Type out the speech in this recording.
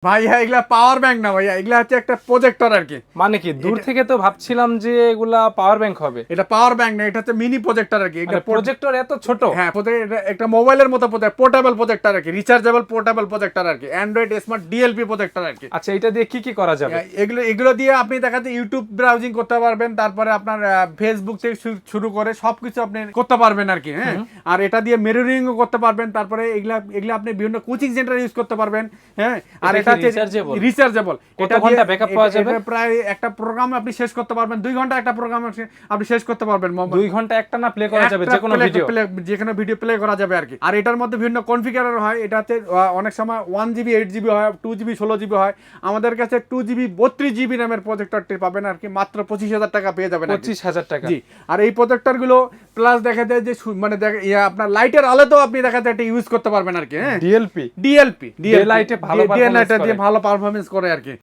ভাইয়া এগুলা power bank না ভাইয়া, এগুলা হচ্ছে একটা প্রজেক্টর আর কি। মানে কি দূর থেকে তো ভাবছিলাম যে এগুলা পাওয়ার ব্যাংক হবে। এটা পাওয়ার ব্যাংক না, এটা হচ্ছে মিনি প্রজেক্টর আর কি। এটা প্রজেক্টর এত ছোট? হ্যাঁ, এটা একটা মোবাইলের মতো পোর্টেবল প্রজেক্টর আর কি, রিচার্জেবল পোর্টেবল প্রজেক্টর আর কি, অ্যান্ড্রয়েড স্মার্ট ডিএলপি প্রজেক্টর আর কি। আচ্ছা, এটা দিয়ে কি করা যাবে? এগুলো দিয়ে আপনি দেখাতে ইউটিউব ব্রাউজিং করতে পারবেন, তারপরে আপনার ফেসবুক থেকে শুরু করে সবকিছু আপনি করতে পারবেন আর কি। হ্যাঁ, আর এটা দিয়ে মিররিংও করতে পারবেন, তারপরে এগুলা আপনি বিভিন্ন কোচিং সেন্টারে ইউজ করতে পারবেন। হ্যাঁ, আর এটা হচ্ছে রিচার্জেবল। কত ঘন্টা ব্যাকআপ পাওয়া যাবে? প্রায় একটা প্রোগ্রাম আপনি শেষ করতে পারবেন 2 ঘন্টা, একটা প্রোগ্রাম আপনি শেষ করতে পারবেন 2 ঘন্টা একটা না প্লে করা যাবে, যে কোনো ভিডিও প্লে করা যাবে আর কি। আর এটার মধ্যে বিভিন্ন কনফিগার হয়। এটাতে অনেক সময় 1GB 8GB হয়, 2GB 16GB হয়। আমাদের কাছে 2GB 32GB র্যামের প্রজেক্টরটি পাবেন আর কি, মাত্র 25,000 টাকা পেয়ে যাবেন। 25,000 টাকা? জি। আর এই প্রজেক্টর গুলো প্লাস দেখা যায় যে মানে আপনার লাইটের আলোতেও আপনি দেখা যায় এটা ইউজ করতে পারবেন আর কি। হ্যাঁ, ডিএলপি ডিএলপি লাইটে ভালো পারফরম্যান্স করে আর কি।